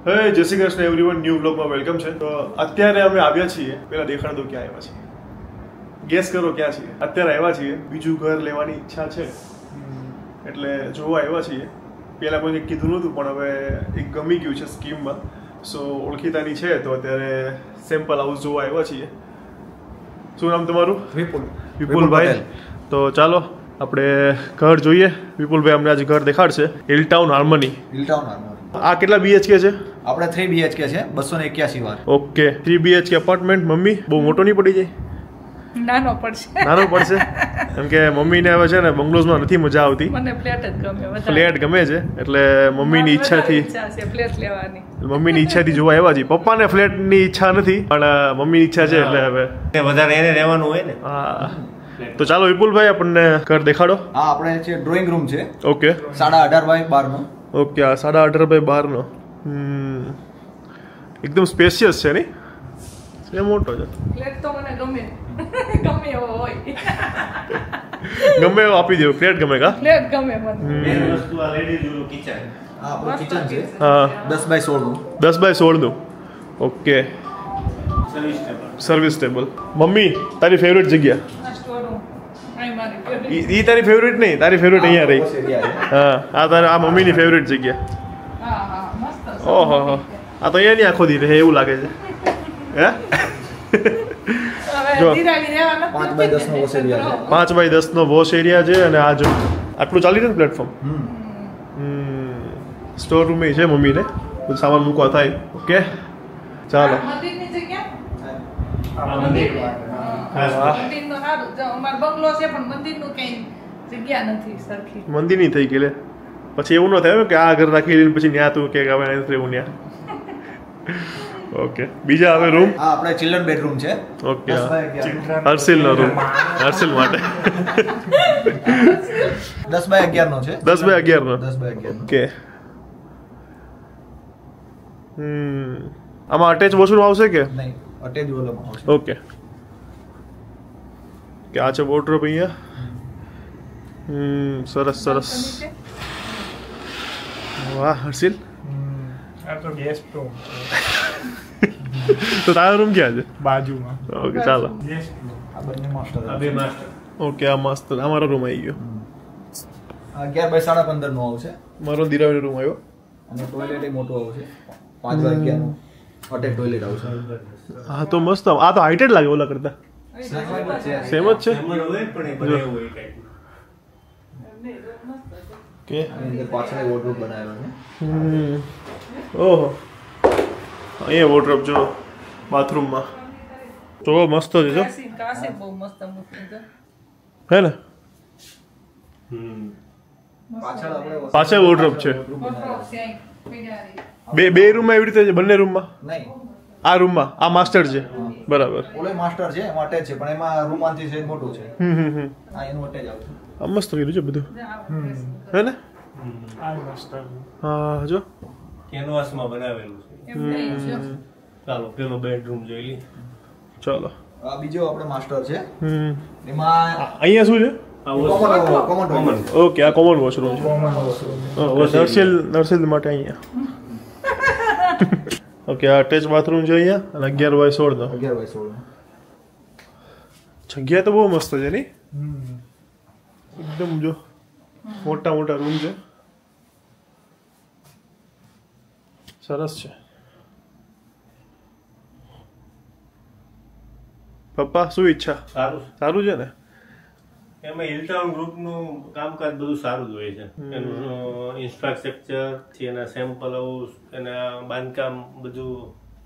હે જય Shri Krishna everyone, new વ્લોગમાં વેલકમ છે. તો અત્યારે અમે આવ્યા છીએ, પેલા દેખાડ દો ક્યાં આવ્યા છીએ, ગેસ કરો ક્યાં છીએ. અત્યારે આવ્યા છીએ, બીજું ઘર લેવાની ઈચ્છા છે એટલે જોવા આવ્યા છીએ. પેલા કોઈને કીધું નહોતું પણ હવે એક ગમી ગયું છે સ્કીમમાં, સો ઓળખીતાની છે તો અત્યારે સેમ્પલ હાઉસ જોવા આવ્યા છીએ. શું નામ તમારું? વિપુલભાઈ. તો ચાલો આપણે ઘર જોઈએ. વિપુલભાઈ અમને આજે ઘર દેખાડશે. હિલટાઉન હાર્મની. આ કેટલા બીએચકે છે? આપણે 3 BHK છે, 281 વાર. Okay, 3 BHK apartment. મમ્મી બહુ મોટો નહીં પડી જાય? નાનો પડશે. નાનો પડશે કેમ કે મમ્મીને હવે છે ને બંગલોઝમાં નથી મજા આવતી. મને ફ્લેટ જ ગમે. ફ્લેટ ગમે છે એટલે મમ્મીની ઈચ્છાથી ફ્લેટ લેવાની. મમ્મીની ઈચ્છાથી જોવા આવ્યા છીએ. પપ્પાને ફ્લેટની ઈચ્છા નથી પણ મમ્મીની ઈચ્છા છે એટલે હવે વધારે એને રહેવાનું હોય ને. હા, તો ચાલો વિપુલભાઈ આપણને ઘર દેખાડો. હા, આપણે છે ડ્રોઈંગ રૂમ છે. ઓકે, 18.5 બાય 12 નો. ઓકે, આ 18.5 બાય 12 નો. એકદમ સ્પેશિયસ છે નહીં? એ મોટો છે. ફ્લેટ તો મને ગમે. ગમે એવો હોય. ગમે એવો આપી દેવો. ફ્લેટ ગમે કા? ફ્લેટ ગમે મને. મેન વસ્તુ આ લેડીઝ નું કિચન. હા, આપણું કિચન છે. હા, 10 બાય 16 નું. 10 બાય 16 નું. Okay, service table. Service table. Mummy તારી ફેવરેટ જગ્યા? આ સ્ટોર રૂમ. અહીં મારી favorite. ઈ તારી ફેવરેટ નહીં, તારી ફેવરેટ અહીંયા રહી. હા, આ તારા આ મમ્મીની ફેવરેટ જગ્યા. હા હા, મસ્ત છે. ઓહો હો, આ તો અહીંયાની આખો દી રહે એવું લાગે છે. હે? હવે ધીરાવી રહેવા 5 બાય 10 નો વોશ એરિયા છે. 5 બાય 10 નો વોશ એરિયા છે અને આ જો આટલું ચાલી રહે ને પ્લેટફોર્મ. સ્ટોર રૂમ છે મમ્મીને, બધું સામાન મૂકવા થાય. ઓકે ચાલો. મંદિરની જગ્યા. આ મંદિર. મંદિરનું સારું. જો અમારો બંગલો છે પણ મંદિરનું કઈ જગ્યા નથી સરખી. મંદિરની થઈ ગઈ લે. પછી એવું ન થાય કે આ ઘર રાખી લઈને પછી ન્યા તું કે હવે નથી રહેવું ન્યા. ઓકે, બીજા હવે રૂમ. હા, આપણે ચિલ્ડ્રન બેડરૂમ છે. Okay, 10 by 11. હર્ષિલનો રૂમ. હર્ષિલ માટે 10 બાય 11 નો છે. 10 બાય 11 નો. 10 બાય 11 નો. ઓકે. આમાં અટેચ વોશરૂમ આવશે કે નહીં, અટેચ ઓલામાં આવશે. ઓકે. કે આ છે વોર્ડરોબ અહીંયા. સરસ સરસ. વાહ હર્ષિલ. આ તો ગેસ્ટ રૂમ તો તારો રૂમ ક્યાં છે? બાજુમાં. ઓકે ચાલો. Guest room. આ બંને માસ્ટર. આ બે માસ્ટર. ઓકે, આ મસ્ત અમારો રૂમ આવી ગયો. આ 11 બાય 15.5 નો આવશે. મારો દિરાવીનો રૂમ આવ્યો. અને ટોયલેટ એ મોટું આવશે. 5 બાય 11 નું અટેચ ટોયલેટ આવશે. હા તો મસ્ત. આ તો હાઈટેડ લાગે ઓલા કરતા. સેમ જ છે. એમાં હોય પણ એ બને એવું હોય કંઈક. કે આની અંદર પાછળ વોર્ડરોબ બનાવેલો છે. ઓહો, અહીંયા વોર્ડરોબ જો બાથરૂમમાં. તો મસ્ત છે જો. કાસી બહુ મસ્ત મૂકી છે. હે ને? પાછળ આપણે પાછળ વોર્ડરોબ છે. વોર્ડરોબ છે અહીં પીડારી. બે રૂમમાં એવી રીતે છે? બંને રૂમમાં? નહીં, આ રૂમમાં આ માસ્ટર છે. બરાબર. ઓલો માસ્ટર છે, એમાં અટેચ છે પણ એમાં રૂમમાંથી છે મોટું છે. આ એનું અટેચ આવશે. આ મસ્ત કર્યું છે બધું. હે ને? આ મસ્ત. હા જો. કેનવાસમાં બનાવેલું છે. એમ નહીં જો. ચાલો પેલો બેડરૂમ જોઈ લઈએ. ચાલો. આ બીજો આપણે માસ્ટર છે. હમ. એમાં અહીંયા શું છે? આ કોમન ટોયલેટ. ઓકે, આ કોમન વોશરૂમ છે. Common washroom. નર્સિલ માટે અહીંયા. ઓકે, આ અટેચ બાથરૂમ છે અહીંયા અને 11 બાય 16 નો. 11 બાય 16. જગ્યા તો બહુ મસ્ત છે નહીં? એકદમ જો મોટા મોટા રૂમ છે. સરસ છે. પપ્પા શું ઈચ્છા? સારું. સારું છે ને? એમાં હિલટાઉન ગ્રુપનું કામકાજ બધું સારું જ હોય છે. એનું ઇન્ફ્રાસ્ટ્રક્ચર થી એના સેમ્પલ હાઉસ, એના બાંધકામ બધું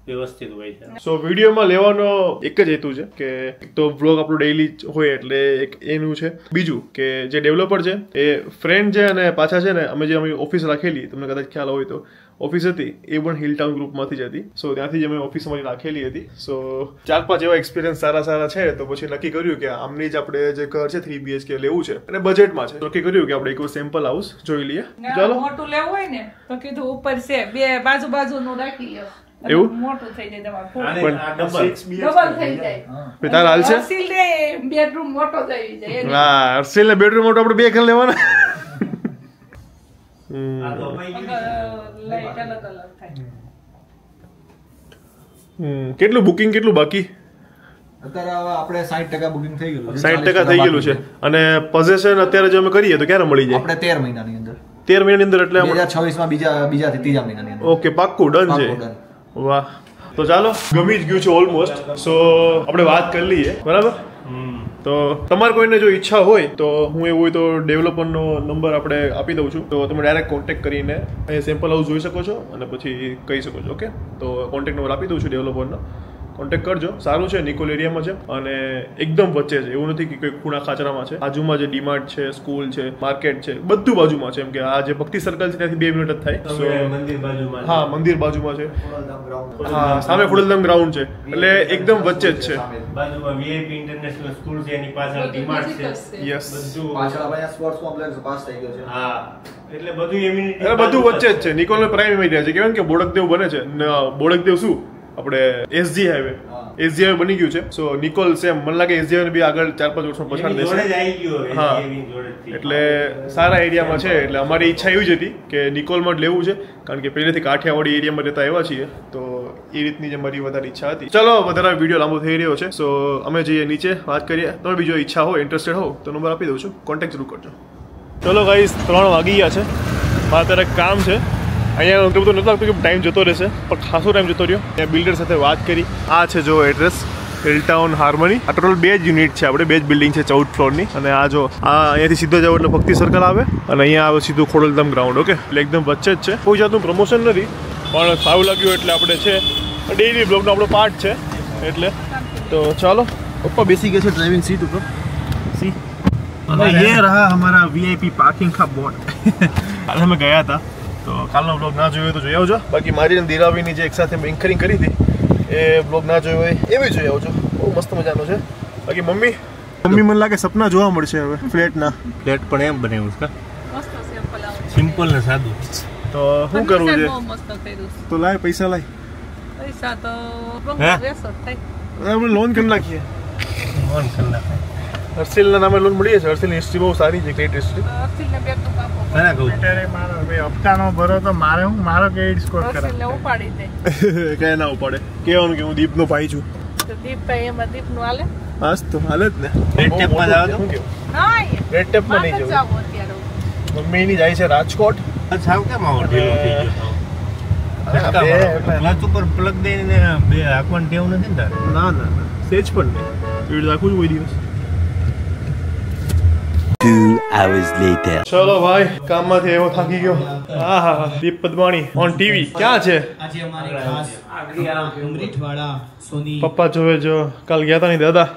વ્યવસ્થિત હોય છે. સો વિડીયોમાં લેવાનો એક જ હેતુ છે કે એક તો વ્લોગ આપણો ડેઈલી હોય એટલે એક એનું છે. બીજું કે જે ડેવલપર છે એ ફ્રેન્ડ છે અને પાછા છે ને અમે જે અમે ઓફિસ રાખેલી, તમને કદાચ ખ્યાલ હોય તો ઓફિસ હતી એ પણ હિલટાઉન ગ્રુપમાંથી જ હતી. સો ત્યાંથી જ અમે ઓફિસ અમારી રાખેલી હતી. સો 4-5 એવા એક્સપિરિયન્સ સારા છે તો પછી નક્કી કર્યું કે આમની જ આપણે જે ઘર છે 3 BHK લેવું છે અને બજેટમાં છે. નક્કી કર્યું કે આપણે એક સેમ્પલ હાઉસ જોઈ લઈએ. ચાલો. મોટું લેવું હોય ને તો કીધું ઉપર છે, બે બાજુનું રાખી લો. એવું મોટું થઈ જાય તમારું. આને પણ આ ડબલ. ડબલ થઈ જાય. તારા હાલ છે? હર્ષિલ ને બેડરૂમ મોટો થઈ જાય. હા, હર્ષિલ ને બેડરૂમ મોટો આપણે 2 ઘર લેવાના. આ તો અપાઈ ગયું. લાઈટ અલગ અલગ થાય. કેટલું બુકિંગ કેટલું બાકી? અત્યારે હવે આપણે 60% બુકિંગ થઈ ગયેલું છે. 60% થઈ ગયેલું છે. અને પોઝેશન અત્યારે જો અમે કરીએ તો ક્યારે મળી જાય? આપણે 13 મહિનાની અંદર. 13 મહિનાની અંદર એટલે 2026 માં બીજાથી ત્રીજા મહિનાની અંદર. ઓકે, પાક્કું ડન છે. વાહ, તો ચાલો, ગમી જ ગયું છે ઓલમોસ્ટ. સો આપણે વાત કરી લઈએ, બરાબર? તો તમારે કોઈને જો ઈચ્છા હોય તો હું એવું હોય તો ડેવલપરનો નંબર આપણે આપી દઉં છું, તો તમે ડાયરેક્ટ કોન્ટેક્ટ કરીને અહીં સેમ્પલ હાઉસ જોઈ શકો છો અને પછી કહી શકો છો. ઓકે, તો કોન્ટેક્ટ નંબર આપી દઉં છું ડેવલપરનો, કોન્ટેક્ટ કરજો. સારું છે, નિકોલ એરિયામાં છે અને એકદમ વચ્ચે છે. એવું નથી કે કોઈ ખૂણા ખાચરામાં છે. બાજુમાં જે ડીમાર્ટ છે, સ્કૂલ છે, માર્કેટ છે, બધું બાજુમાં છે. એમ કે આ જે ભક્તિ સર્કલ છે ત્યાંથી 2 મિનિટ જ થાય. મંદિર બાજુમાં. હા, મંદિર બાજુમાં છે. હા, સામે ખુડલધામ ગ્રાઉન્ડ છે, એટલે એકદમ વચ્ચે જ છે. બાજુમાં VIP ઇન્ટરનેશનલ સ્કૂલ છે, એની પાછળ ડીમાર્ટ છે. યસ, બધું પાછળ આપણે સ્પોર્ટ્સ કોમ્પ્લેક્સ પાસ થઈ ગયો છે. હા, એટલે બધું એમ્યુનિટી, એટલે બધું વચ્ચે જ છે. નિકોલનો પ્રાઇમ એરિયા છે. કહેવાય કે બોડકદેવ બને છે. બોડકદેવ શું આપણે SG હાઈવે બની ગયું છે. સો નિકોલ સેમ મને લાગે SG હાઈવે બી આગળ 4-5 વર્ષમાં પછાડ દેશે. હા, એટલે સારા એરિયામાં છે. એટલે અમારી ઈચ્છા એવી જ હતી કે નિકોલમાં જ લેવું છે, કારણ કે પહેલેથી કાઠિયાવાડી એરિયામાં રહેતા આવ્યા છીએ, તો એ રીતની જ અમારી વધારે ઈચ્છા હતી. ચલો, વધારે વિડીયો લાંબો થઈ રહ્યો છે. સો અમે જઈએ નીચે, વાત કરીએ. તમે બીજો ઈચ્છા હોય, ઇન્ટરેસ્ટેડ હો તો નંબર આપી દઉં છું, કોન્ટેક્ટ જરૂર કરજો. ચલો ગાઈસ, 3 વાગી ગયા છે. મારે અત્યારે કામ છે અહીંયા. એટલું બધું નથી લાગતું કે ટાઈમ જતો રહેશે, પણ ખાસો ટાઈમ જતો રહ્યો. ત્યાં બિલ્ડર સાથે વાત કરી. આ છે જો એડ્રેસ, હિલટાઉન હાર્મની. આ ટોટલ 2 જ યુનિટ છે, આપણે 2 જ બિલ્ડિંગ છે 14 ફ્લોરની. અને આ જો આ અહીંયાથી સીધો જાવ એટલે ભક્તિ સર્કલ આવે અને અહીંયા આવે સીધું ખોડલધામ ગ્રાઉન્ડ. ઓકે, એટલે એકદમ વચ્ચે જ છે. કોઈ જાતનું પ્રમોશન નથી, પણ સારું લાગ્યું એટલે આપણે છે. ડેઇલી બ્લોગનો આપણો પાર્ટ છે એટલે. તો ચાલો, પપ્પા બેસી ગયા છે ડ્રાઇવિંગ સીટ ઉપર. સી અને ये रहा हमारा VIP पार्किंग का बोर्ड. કાલે અમે ગયા હતા, તો કાલનો બ્લોગ ના જોયો તો જોઈ આવજો. બાકી મારી અને દીરાવીની જે એક સાથે એન્કરિંગ કરી હતી એ બ્લોગ ના જોયો હોય એ બી જોઈ આવજો. બહુ મસ્ત મજાનો છે. બાકી મમ્મી મને લાગે સપના જોવા મળશે હવે ફ્લેટના. ફ્લેટ પણ એમ બનાવ્યું છે, મસ્ત સિમ્પલ આવે. સિમ્પલ ને સાદું. તો શું કરવું છે? બહુ મસ્ત કર્યું છે. તો લાય પૈસા લાય. પૈસા તો હે? વેસો થાય. આપણે લોન કરી નાખીએ. મન કરી નાખે. હર્ષિલના નામે લોન મળી છે. હર્ષિલની હિસ્ટ્રી બહુ સારી છે, ક્રેડિટ હિસ્ટ્રી. અર્થિલને બેગનું કાપો. ખરા કહું. અત્યારે મારો ભાઈ હપ્તાનો ભરો તો મારો ક્રેડિટ સ્કોર અર્થિલને કરાવે. ઉપાડી દે. કઈ ના ઉપાડે. કહેવાનું કે હું દીપનો ભાઈ છું. તો દીપભાઈ એમાં દીપનું હાલે. હાસ તો હાલે જ ને. રેડ ટેપમાં જાવ તો? શું કેવું? હા, રેડ ટેપમાં નહીં જવું. જાવ અત્યારે. મમ્મીની જાય છે રાજકોટ. સાવ કેમ આવો ઢીલો થઈ ગયો? ક્લચ ઉપર પ્લગ દઈને બે રાખવાનું ટેવ નથી ને તારે? ના સેજ પણ નહીં. એવી રાખું છું કોઈ દિવસ. 2 hours later. ચલો ભાઈ, કામમાંથી એવો થાકી ગયો. હા, દીપ પદમાણી ઓન ટીવી. ક્યાં છે? આજે અમારી ખાસ અમૃતવાડા સોની પપ્પા જોવે જો કાલ ગયા હતા નહીં દાદા,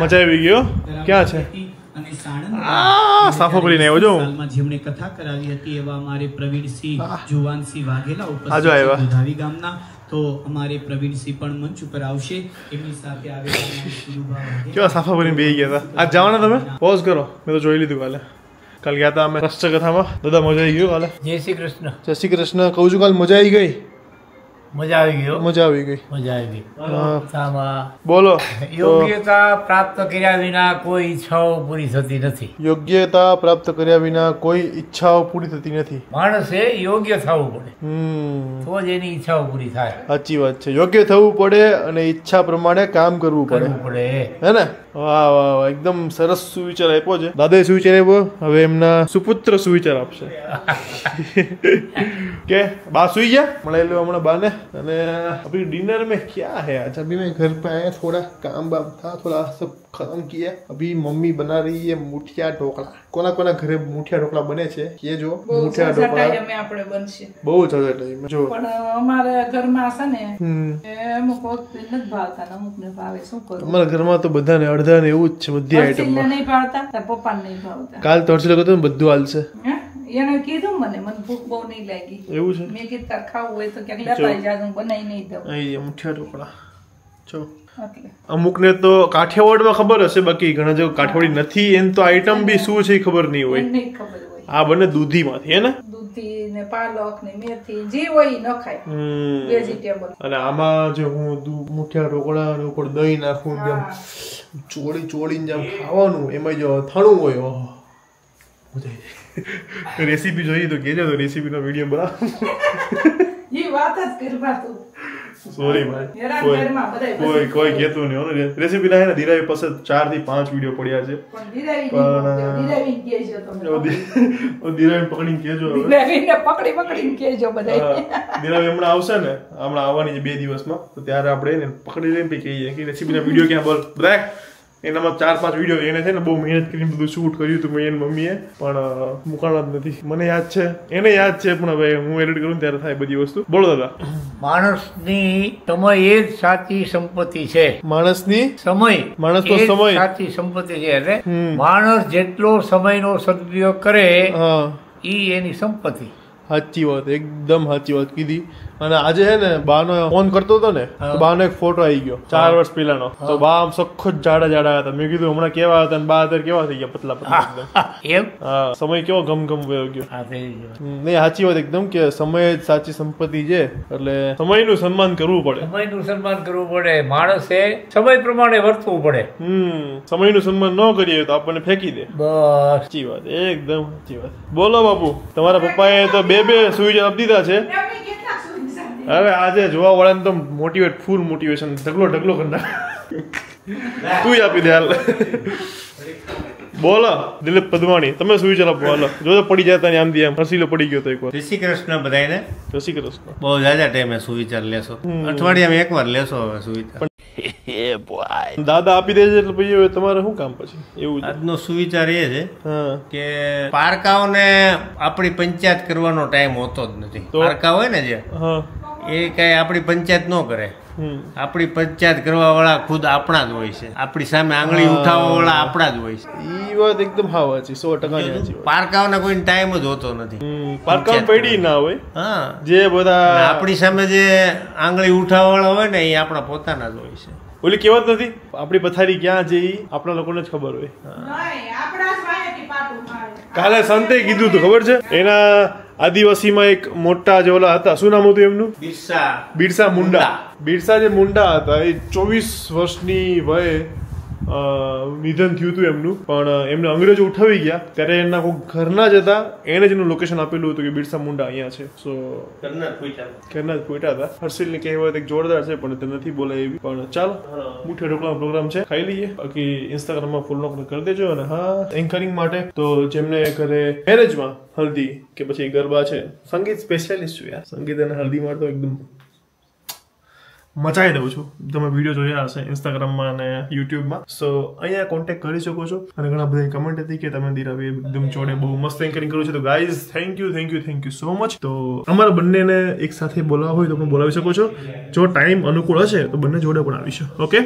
મજા આવી ગયો. ક્યાં છે? અને સાણંદ સાફો કરીને આવ્યો જો. સાલમાં જેમણે કથા કરાવી હતી એવા અમારે પ્રવીણસિંહ જુવાનસિંહ વાઘેલા આજો આવ્યા. ઉપસ્થિત ધાવી ગામના. તો અમારે પ્રવીણસિંહ પણ મંચ ઉપર આવશે. એમની સાથે આવેલા કેવા સાફા કરીને બેસી ગયા હતા. આજ જવાના તમે? પોઝ કરો, મેં તો જોઈ લીધું કાલે. કાલ ગયા હતા અમે રાષ્ટ્ર કથામાં. દાદા મજા આવી ગયો કાલે? જય શ્રી કૃષ્ણ. જય શ્રી કૃષ્ણ કહું છું. કાલ મજા આવી ગઈ. મજા આવી ગયો. મજા આવી ગઈ. મજા આવી. હા. બોલો. યોગ્યતા પ્રાપ્ત કર્યા વિના કોઈ ઈચ્છાઓ પૂરી થતી નથી. યોગ્યતા પ્રાપ્ત કર્યા વિના કોઈ ઈચ્છાઓ પૂરી થતી નથી. માણસે યોગ્ય થવું પડે, તો જ એની ઈચ્છાઓ પૂરી થાય. સાચી વાત છે. યોગ્ય થવું પડે અને ઈચ્છા પ્રમાણે કામ કરવું પડે. હે ને? વાહ વાહ વાહ, એકદમ સરસ સુવિચાર આપ્યો છે દાદાએ. સુવિચાર આપ્યો, હવે એમના સુપુત્ર સુવિચાર આપશે. કે બા સુई ગયા? મળે लो हमारा बाने. અને अभी डिनर में क्या है आज? अभी मैं घर पे आया, थोड़ा काम वाम था, थोड़ा सब खत्म किया. अभी मम्मी बना रही है मुठिया ढोकला. कोना कोना घरे मुठिया ढोकला बने છે કે જો મુઠિયા ઢોકળા અમે આપણે બનશે. બહુ જ ટાઈમ જો. પણ અમારે ઘરમાં છે ને અમુક વખત નથી ભાવતા ને અમુક ને ભાવે. શું કરું? અમારા ઘરમાં તો બધાને અડધા ને એવું જ છે બધી આઈટમ. નહીં ભાવતા તાર પપ્પાને નહીં ભાવતા. કાલ તો હર્ષિલ કહ્યું બધું હાલશે. એને કીધું મને ભૂખ બહુ નહીં લાગી. એવું છે? મેં કીધું તાર ખાવું હોય તો ક્યાંક લેતા આવી જા, હું બનાવી નહીં દઉં. અહીં મુઠિયા ઢોકળા જો. એટલે અમુકને તો કાઠિયાવાડમાં ખબર હશે, બાકી ઘણા જો કાઠિયાવાડી નથી એને તો આઈટમ બી શું છે એ ખબર નહીં હોય. નહીં ખબર હોય. આ બને દૂધીમાંથી હે ને? દૂધી ને પાલક ને મેથી જે હોય ઈ ન ખાય. વેજીટેબલ. અને આમાં જે હું મુઠિયા ઢોકળા અને ઉપર દહીં નાખું, જેમ ચોળીને જેમ ખાવાનું, એમાં જો અથાણું હોય. ઓહો, રેસીપી જોઈએ તો કેજો, તો રેસીપીનો વિડીયો બનાવ. એ વાત જ કરવા તું. સોરી ભાઈ, હેરાન ઘરમાં બધાય કોઈ કહેતું નહીં હો. રેસીપી ના હે ને ધીરાવી પાસે 4 થી 5 વિડીયો પડ્યા છે. પણ ધીરાવી કહેજો તમે. ધીરાવી પકડીને કહેજો હવે. ધીરાવીને પકડીને કહેજો બધાય. ધીરાવી હમણાં આવશે ને, હમણાં આવવાની છે 2 દિવસમાં, તો ત્યારે આપણે એને પકડી લઈને પછી કહીએ કે રેસીપીના વિડીયો ક્યાં બોલ બધા. એનામાં 4-5 વિડીયો એને છે ને બહુ મહેનત કરીને બધું શૂટ કર્યું હતું મેં એની મમ્મીએ, પણ મૂકાણા જ નથી. મને યાદ છે, એને યાદ છે, પણ હવે હું એડિટ કરું ત્યારે થાય બધી વસ્તુ. બોલો દાદા. માણસની સમય એ જ સાચી સંપત્તિ છે. માણસની માણસનો સમય સાચી સંપત્તિ છે. એટલે માણસ જેટલો સમયનો સદુપયોગ કરે ઈ એની સંપત્તિ. સાચી વાત, એકદમ સાચી વાત કીધી. અને આજે છે ને બાનો ફોન કરતો હતો ને, તો બાનો એક ફોટો આવી ગયો 4 વર્ષ પહેલાનો. તો બા આમ સખત જાડા હતા. મેં કીધું હમણાં કેવા હતા ને બા અત્યારે કેવા થઈ ગયા, પતલા પતલા. એમ સમય કેવો ગમ વયો ગયો. નહીં, સાચી વાત એકદમ કે સમય જ સાચી સંપત્તિ છે. એટલે સમયનું સન્માન કરવું પડે. સમયનું સન્માન કરવું પડે. માણસે સમય પ્રમાણે વર્તવું પડે. સમયનું સન્માન ન કરીએ તો આપણને ફેંકી દે. બસ સાચી વાત, એકદમ સાચી વાત. બોલો બાપુ, તમારા પપ્પાએ તો 2 સુવિચાર આપી દીધા છે. હવે આજે જોવા વાળાને તો મોટિવેટ, ફૂલ મોટિવેશન, ઢગલો કરનાર. તું આપી દે હાલ. બોલો દિલીપ પદવાણી, તમે સુવિચાર આપો હાલો. જો પડી જતા ને આમથી આમ હસીલો પડી ગયો તો એકવાર. જય શ્રી કૃષ્ણ બધાને. જય શ્રી કૃષ્ણ. બહુ જાજા ટાઈમે સુવિચાર લેશો, અઠવાડિયામાં એકવાર લેશો હવે સુવિચાર. દાદા આપી દે છે એટલે પછી હવે તમારે શું કામ પછી? એવું આજનો સુવિચાર એ છે કે પારકાઓને આપણી પંચાયત કરવાનો ટાઈમ હોતો જ નથી. પારકા હોય ને જે, એ કઈ આપણી પંચાયત ન કરે. આપણી પંચાયત કરવા વાળા ખુદ આપણા જ હોય છે. આપણી સામે આંગળી ઉઠાવવા વાળા આપણા જ હોય છે. ઈ વાત એકદમ સાચી, 100% પારકાઓને કોઈ ટાઈમ જ હોતો નથી. પારકાઓ પડી ના હોય. હા, જે બધા આપણી સામે જે આંગળી ઉઠાવવા વાળા હોય ને એ આપણા પોતાના જ હોય છે. ઓલી કહેવત નથી, આપણી પથારી ક્યાં જઈ આપણા લોકોને જ ખબર હોય. કાલે સંતે કીધું હતું ખબર છે, એના આદિવાસીમાં એક મોટા જે ઓલા હતા, શું નામ હતું એમનું? બિરસા મુંડા. બિરસા જે મુંડા હતા એ 24 વર્ષની વયે નિધન થયું હતું એમનું. પણ એમને અંગ્રેજો ઉઠાવી ગયા ત્યારે એના કોઈ ઘરના જ હતા, એને જ એનું લોકેશન આપેલું હતું કે બિરસા મુંડા અહીંયા છે. સો ઘરના જ પોઈટા હતા. હર્ષિલની કહેવત એક જોરદાર છે પણ તે નથી બોલાય એવી. પણ ચાલો, મુઠ્ઠી ઢોકળાનો પ્રોગ્રામ છે, ખાઈ લઈએ. બાકી ઇન્સ્ટાગ્રામમાં ફોલો કરી દેજો. અને હા, એન્કરિંગ માટે તો જેમને ઘરે મેરેજમાં હલ્દી કે પછી ગરબા છે, સંગીત સ્પેશિયાલિસ્ટ છું યાર. સંગીત અને હલ્દીમાં તો એકદમ મચાઈ દઉં છું. તમે વિડીયો જોયા હશે ઇન્સ્ટાગ્રામમાં અને યુટ્યુબમાં. સો અહીંયા કોન્ટેક્ટ કરી શકો છો. અને ઘણા બધા કમેન્ટ હતી કે તમે ધીરાવી એકદમ જોડે બહુ મસ્ત એન્કરિંગ કર્યું છે. તો guys thank you so much. તો અમારા બંનેને એક સાથે બોલાવવા હોય તો પણ બોલાવી શકો છો. જો ટાઈમ અનુકૂળ હશે તો બંને જોડે પણ આવીશું. ઓકે,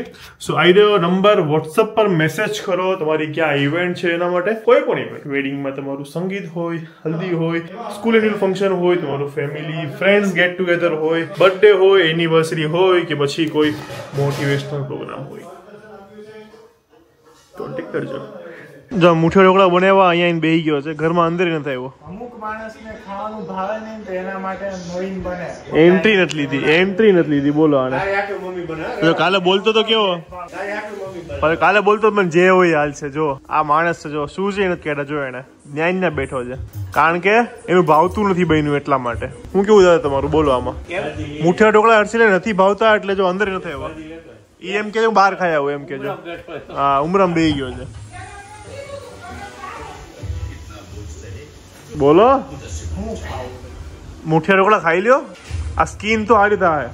સો આઈડિયો નંબર વોટ્સઅપ પર મેસેજ કરો તમારી ક્યાં ઇવેન્ટ છે એના માટે. કોઈ પણ ઇવેન્ટ, વેડિંગમાં તમારું સંગીત હોય, હલ્દી હોય, સ્કૂલ એન્યુઅલ ફંક્શન હોય, તમારું ફેમિલી ફ્રેન્ડ્સ ગેટ ટુગેધર હોય, બર્થડે હોય, એનિવર્સરી હોય કે પછી કોઈ મોટિવેશનલ પ્રોગ્રામ હોય, કોન્ટેક્ટ કરજો. જો મુઠ્ઠી ઢોકળા બનાવવા અહીંયા બેહી ગયો છે, ઘરમાં અંદર નથી આવ્યો. અમુક માણસને ખાવાનું ભાવે નહીં તો એના માટે નવીન બને. એન્ટ્રી નથી લીધી. બોલો આને. કાલે બોલતો તો કેવો, કાલે બોલતો પણ જે હોય હાલ છે. જો આ માણસ છે, જો શું છે નથી કહેતા. જો એને ન્યાય બેઠો છે કારણ કે એનું ભાવતું નથી બન્યું એટલા માટે. હું કેવું દાદા તમારું બોલો આમાં? મુઠ્ઠી ઢોકળા હર્ષિલે નથી ભાવતા એટલે જો અંદર નથી આવ્યો. એ એમ કે બહાર ખાયા હોય એમ કે. જો હા, ઉમરામ બેહી ગયો છે. બોલો, મુઠ્ઠી ઢોકળા ખાઈ લ્યો. આ સ્કીન તો હારી થાય.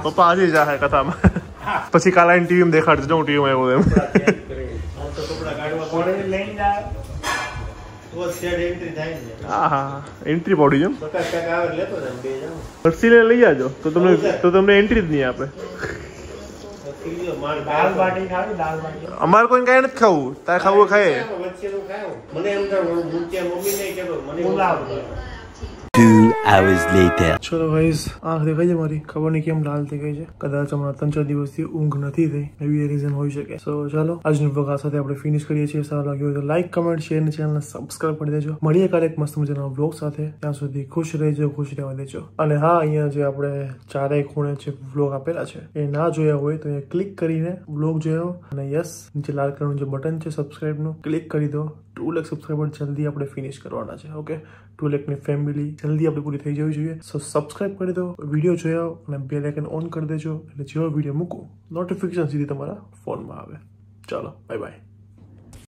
પપ્પા આજે જાય કથામાં. પછી કાલા ટીવીમાં દેખાડજો. હું ટીવીમાં આવ્યો એમ. એન્ટ્રી પડી છે. હર્ષિલે લઈ જાજો તો તમને એન્ટ્રી જ નહીં આપે. અમારે કોઈ કઈ નથી ખાવું, તારે ખાવું ખાય. 2 hours later. ચલો ગાઈઝ, આંખ દેખાય છે મારી, ખબર નહીં કેમ લાલ થઈ ગઈ છે. કદાચ હમણાં 3-4 દિવસથી ઊંઘ નથી થઈ, એવી રીઝન હોઈ શકે. સો ચાલો, આજનો વ્લોગ આ સાથે આપણે ફિનિશ કરીએ છીએ. સારો લાગ્યો હોય તો લાઈક, કમેન્ટ, શેર અને ચેનલને સબસ્ક્રાઇબ કરી દેજો. મળીએ કાલે એક મસ્ત મજાના વ્લોગ સાથે. ત્યાં સુધી ખુશ રહેજો, ખુશ રહેવા દેજો. અને હા, અહીંયા જે આપણે ચારેય ખૂણે જે વ્લોગ આપેલા છે એ ના જોયા હોય તો અહીંયા ક્લિક કરીને વ્લોગ જોયો. અને યસ, નીચે લાલ કલરનું જે બટન છે સબસ્ક્રાઇબનું, ક્લિક કરી દો. 2 લાખ સબસ્ક્રાઈબર જલ્દી આપણે ફિનિશ કરવાના છે. ઓકે, 2 લાખની ફેમિલી જલ્દી આપણે પૂરી થઈ જવી જોઈએ. સો સબસ્ક્રાઇબ કરી દો, વિડીયો જોયો અને બેલ આઇકન ઓન કરી દેજો એટલે જેવો વિડીયો મૂકું નોટિફિકેશન સીધી તમારા ફોનમાં આવે. ચાલો, બાય બાય.